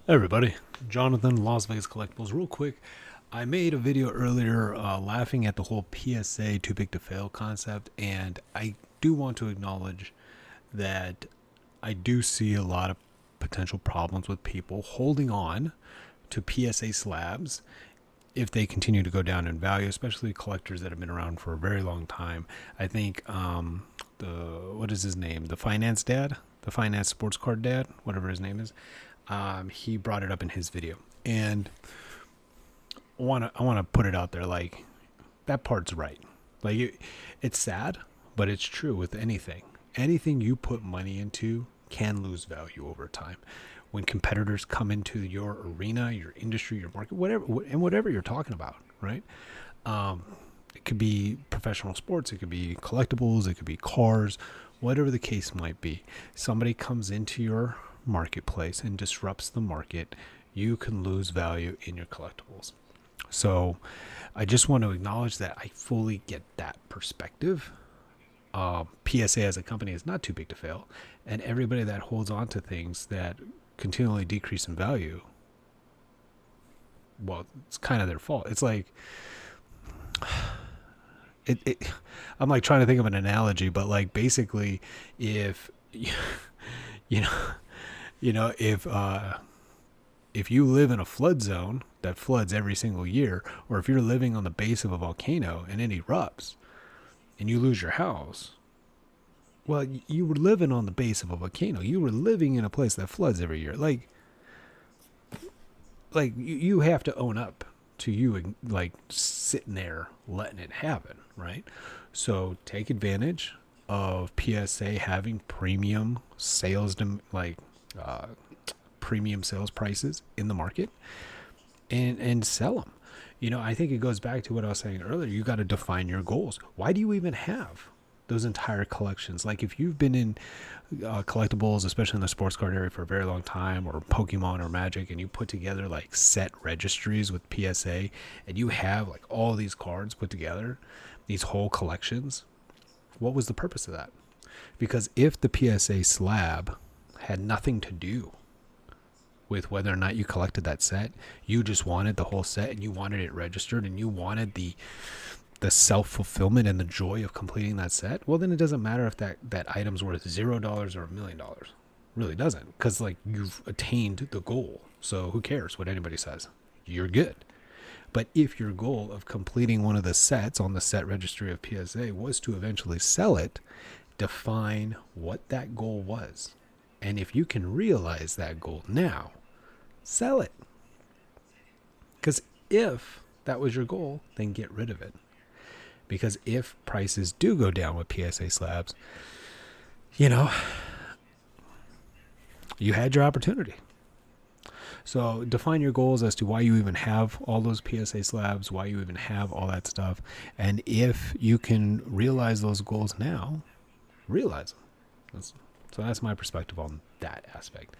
Hey everybody, Jonathan, Las Vegas Collectibles. Real quick, I made a video earlier laughing at the whole PSA too big to fail concept, and I do want to acknowledge that I do see a lot of potential problems with people holding on to PSA slabs if they continue to go down in value, especially collectors that have been around for a very long time. I think the what is his name? The finance dad, the finance sports card dad, whatever his name is. He brought it up in his video, and I want to put it out there like that part's right. Like it's sad, but it's true with anything. Anything you put money into can lose value over time. When competitors come into your arena, your industry, your market, whatever you're talking about, right? It could be professional sports, it could be collectibles, it could be cars, whatever the case might be. Somebody comes into your marketplace and disrupts the market, you can lose value in your collectibles. So I just want to acknowledge that I fully get that perspective. PSA as a company is not too big to fail, and everybody that holds on to things that continually decrease in value, well, it's kind of their fault. It's like it I'm like trying to think of an analogy, but like basically if you know if you live in a flood zone that floods every single year, or if you're living on the base of a volcano and it erupts and you lose your house, well, you were living on the base of a volcano. You were living in a place that floods every year. Like you have to own up to you like sitting there letting it happen, right? So take advantage of PSA having premium sales, like uh, premium sales prices in the market, and sell them. I think it goes back to what I was saying earlier. You got to define your goals. Why do you even have those entire collections? Like if you've been in collectibles, especially in the sports card area for a very long time, or Pokemon or Magic, and you put together like set registries with PSA, and you have like all these cards put together, these whole collections, what was the purpose of that? Because if the PSA slab had nothing to do with whether or not you collected that set, you just wanted the whole set and you wanted it registered and you wanted the self-fulfillment and the joy of completing that set, well, then it doesn't matter if that item's worth $0 or $1,000,000. Really doesn't, because like you've attained the goal. So who cares what anybody says? You're good. But if your goal of completing one of the sets on the set registry of PSA was to eventually sell it, define what that goal was. And if you can realize that goal now, sell it. Because if that was your goal, then get rid of it. Because if prices do go down with PSA slabs, you had your opportunity. So define your goals as to why you even have all those PSA slabs, why you even have all that stuff. And if you can realize those goals now, realize them. So that's my perspective on that aspect.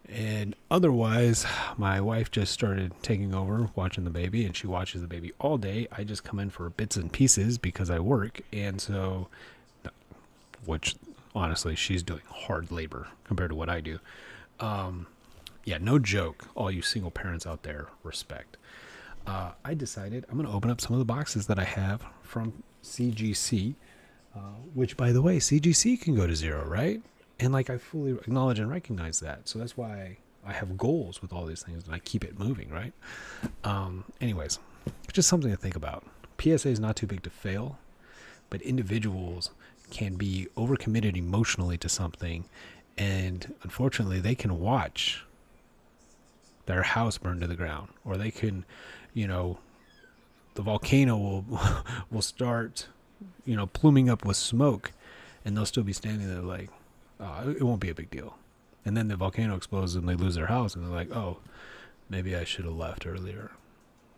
And otherwise, my wife just started taking over watching the baby, and she watches the baby all day. I just come in for bits and pieces because I work. And so, which honestly, she's doing hard labor compared to what I do. Yeah, no joke. All you single parents out there, respect. I decided I'm going to open up some of the boxes that I have from CGC, which, by the way, CGC can go to zero, right? And like I fully acknowledge and recognize that. So that's why I have goals with all these things and I keep it moving, right? Anyways, just something to think about. PSA is not too big to fail, but individuals can be overcommitted emotionally to something, and unfortunately they can watch their house burn to the ground, or they can, the volcano will start, pluming up with smoke, and they'll still be standing there like, it won't be a big deal. And then the volcano explodes and they lose their house, and they're like, oh, maybe I should have left earlier,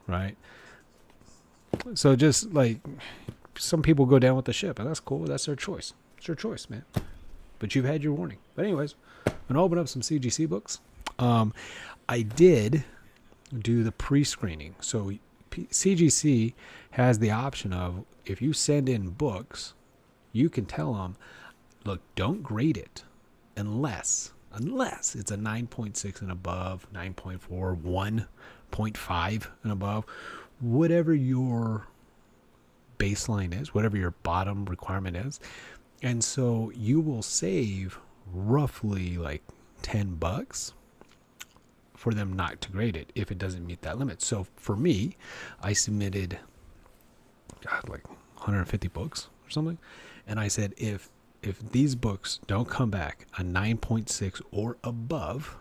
right? So just like some people go down with the ship, and that's cool. That's their choice. It's their choice, man. But you've had your warning. But anyways, I'm going to open up some CGC books. I did do the pre-screening. So CGC has the option of, if you send in books, you can tell them, look, don't grade it unless unless it's a 9.6 and above, 9.4, 1.5 and above, whatever your baseline is, whatever your bottom requirement is. And so you will save roughly like $10 for them not to grade it if it doesn't meet that limit. So for me, I submitted like 150 books or something, and I said if these books don't come back a 9.6 or above,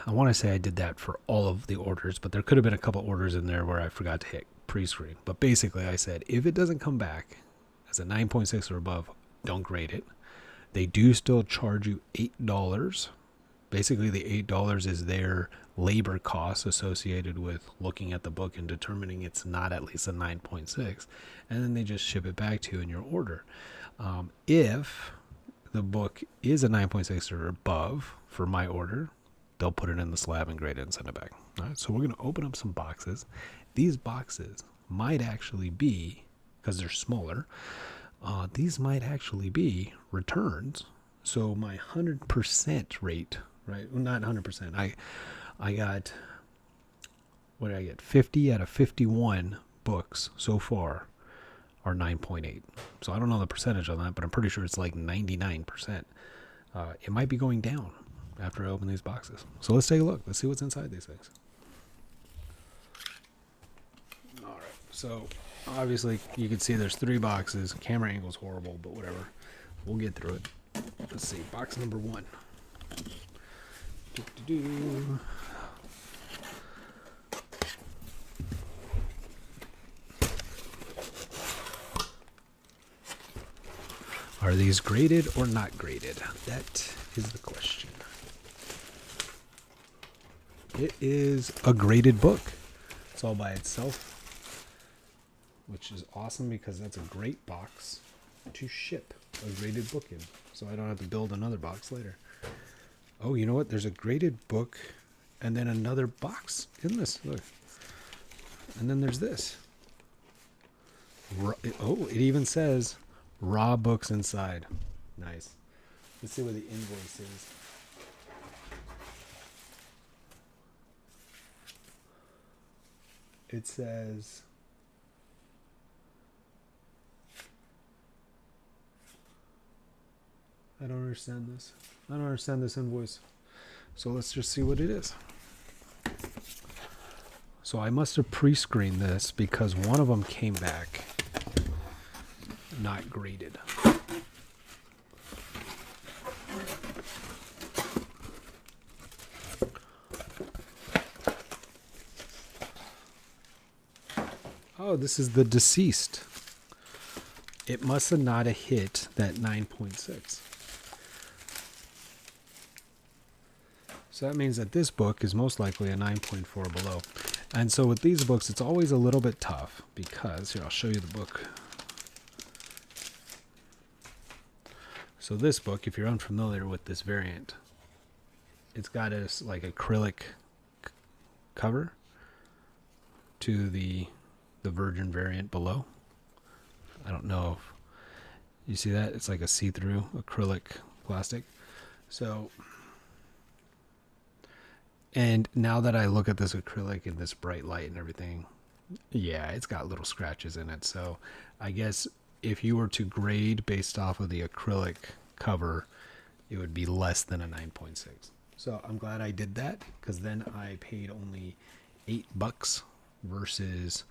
I want to say I did that for all of the orders, but there could have been a couple orders in there where I forgot to hit pre-screen. But basically I said if it doesn't come back as a 9.6 or above, don't grade it. They do still charge you $8. Basically the $8 is their labor costs associated with looking at the book and determining it's not at least a 9.6, and then they just ship it back to you in your order. If the book is a 9.6 or above for my order, they'll put it in the slab and grade it and send it back. All right, so we're going to open up some boxes. These boxes might actually be, because they're smaller, these might actually be returns. So my 100% rate, right? Well, not 100%. I got, what did I get? 50 out of 51 books so far are 9.8. So I don't know the percentage on that, but I'm pretty sure it's like 99%. It might be going down after I open these boxes. So let's take a look. Let's see what's inside these things. All right. So obviously you can see there's 3 boxes. Camera angle's horrible, but whatever. We'll get through it. Let's see. Box number 1. Are these graded or not graded? That is the question. It is a graded book. It's all by itself, which is awesome because that's a great box to ship a graded book in, so I don't have to build another box later. Oh, you know what? There's a graded book and then another box in this. Look. And then there's this. Oh, it even says raw books inside. Nice. Let's see what the invoice is. It says I don't understand this. I don't understand this invoice. So let's just see what it is. So I must have pre-screened this because one of them came back not graded. Oh, this is the deceased. It must have not have hit that 9.6. So that means that this book is most likely a 9.4 below. And so with these books, it's always a little bit tough because, here, I'll show you the book. So this book, if you're unfamiliar with this variant, it's got a like acrylic cover to the Virgin variant below. I don't know if you see that. It's like a see-through acrylic plastic. So, and now that I look at this acrylic in this bright light and everything, yeah, it's got little scratches in it. So I guess if you were to grade based off of the acrylic cover, it would be less than a 9.6. So I'm glad I did that because then I paid only $8 versus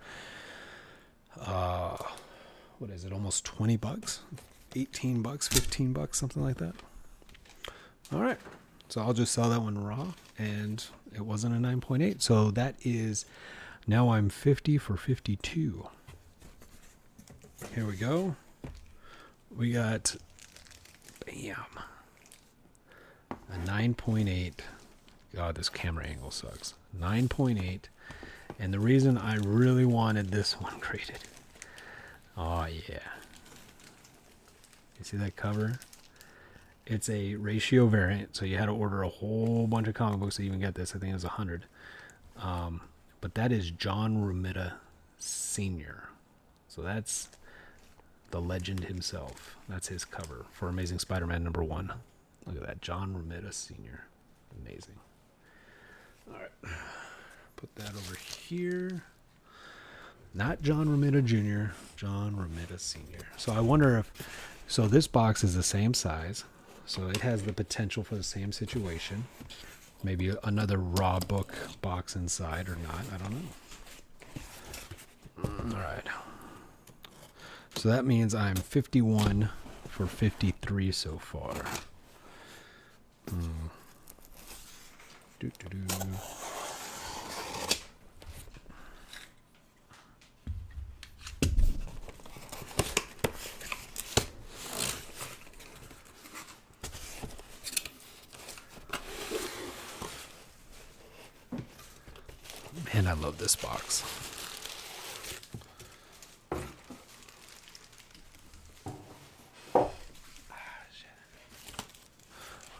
what is it, almost $20, $18, $15, something like that. All right, so I'll just sell that one raw, and it wasn't a 9.8, so that is, now I'm 50 for 52. Here we go. We got, bam, a 9.8. God, this camera angle sucks. 9.8. And the reason I really wanted this one graded. Oh, yeah. You see that cover? It's a ratio variant, so you had to order a whole bunch of comic books to even get this. I think it was 100. But that is John Romita Sr. So that's the legend himself. That's his cover for Amazing Spider-Man #1. Look at that, John Romita Sr. Amazing. All right, put that over here. Not John Romita Jr., John Romita Sr. So I wonder if, so this box is the same size, so it has the potential for the same situation. Maybe another raw book box inside or not, I don't know. All right. So that means I'm 51 for 53 so far. Man, I love this box.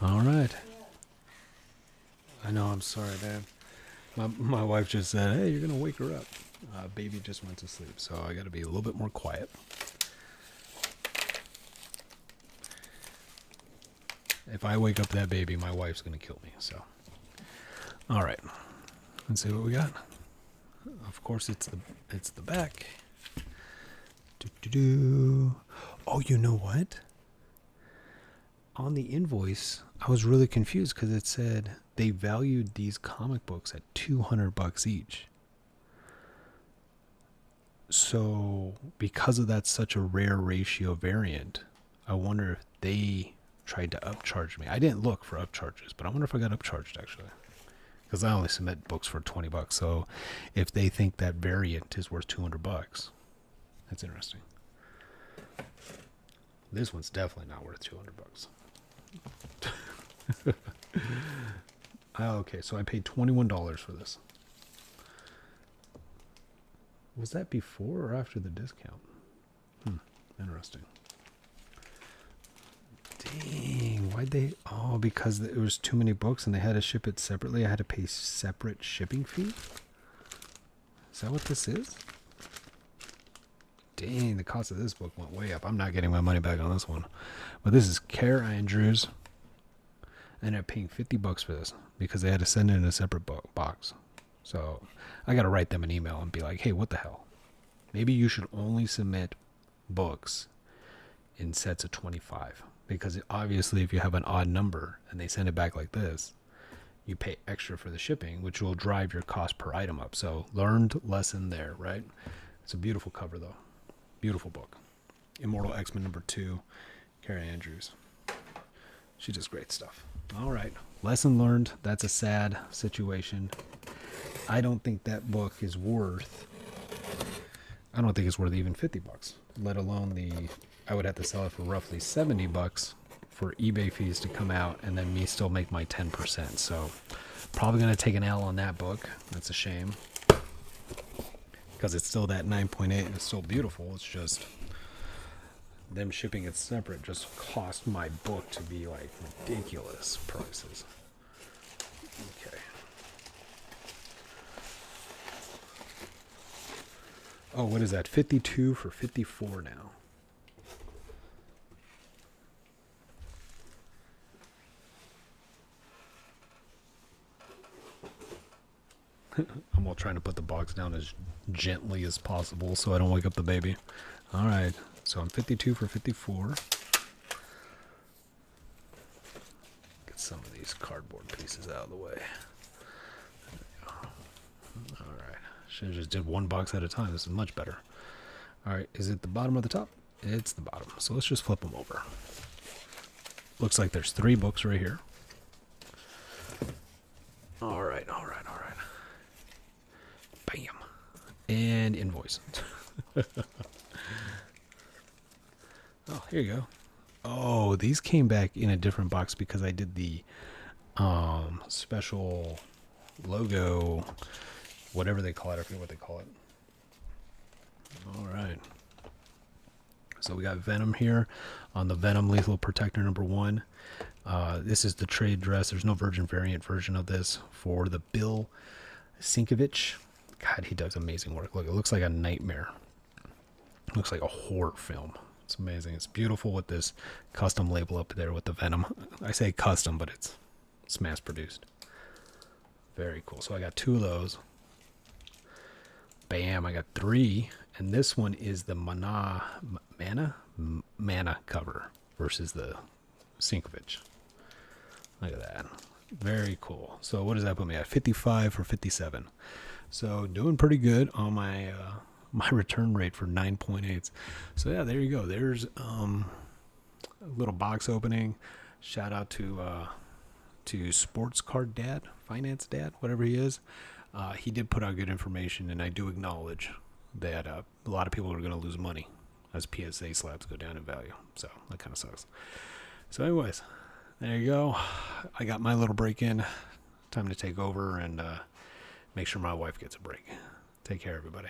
All right. I know, I'm sorry, man. My wife just said, hey, you're going to wake her up. Baby just went to sleep, so I got to be a little bit more quiet. If I wake up that baby, my wife's going to kill me, so. All right. Let's see what we got. Of course, it's the back. Oh, you know what? On the invoice, I was really confused because it said they valued these comic books at $200 each. So, because of that, such a rare ratio variant, I wonder if they tried to upcharge me. I didn't look for upcharges, but I wonder if I got upcharged actually. Because I only submit books for $20. So, if they think that variant is worth $200, that's interesting. This one's definitely not worth $200. Okay, so I paid $21 for this. Was that before or after the discount? Interesting. Dang, why'd they? Oh, because there was too many books and they had to ship it separately. I had to pay separate shipping fee. Is that what this is? Dang, the cost of this book went way up. I'm not getting my money back on this one. But this is Care Andrews. I ended up paying $50 for this because they had to send it in a separate box. So I got to write them an email and be like, hey, what the hell? Maybe you should only submit books in sets of 25. Because obviously if you have an odd number and they send it back like this, you pay extra for the shipping, which will drive your cost per item up. So learned lesson there, right? It's a beautiful cover though. Beautiful book. Immortal X-Men #2, Carrie Andrews. She does great stuff. All right. Lesson learned. That's a sad situation. I don't think that book is worth, I don't think it's worth even $50, let alone I would have to sell it for roughly $70 for eBay fees to come out and then me still make my 10%. So probably going to take an L on that book. That's a shame. Because it's still that 9.8 and it's still beautiful. It's just them shipping it separate just cost my book to be like ridiculous prices. Okay. Oh, what is that? 52 for 54 now. I'm all trying to put the box down as gently as possible so I don't wake up the baby. All right, so I'm 52 for 54. Get some of these cardboard pieces out of the way. There we go. All right, should have just did one box at a time. This is much better. All right, is it the bottom or the top? It's the bottom. So let's just flip them over. Looks like there's 3 books right here. All right. Bam. And invoice. Oh, here you go. Oh, these came back in a different box because I did the special logo, whatever they call it. I forget what they call it. All right. So we got Venom here on the Venom Lethal Protector #1. This is the trade dress. There's no Virgin variant version of this for the Bill Sienkiewicz. God, he does amazing work. Look, it looks like a nightmare. It looks like a horror film. It's amazing. It's beautiful with this custom label up there with the Venom. I say custom, but it's mass produced. Very cool. So I got 2 of those. Bam, I got 3. And this one is the Mana cover versus the Sinkovich. Look at that. Very cool. So what does that put me at? 55 for 57. So doing pretty good on my my return rate for 9.8's. So yeah, there you go. There's a little box opening. Shout out to Sports Card Dad, Finance Dad, whatever he is. He did put out good information, and I do acknowledge that a lot of people are going to lose money as PSA slabs go down in value. So that kind of sucks. So anyways, there you go. I got my little break in. Time to take over and make sure my wife gets a break. Take care, everybody.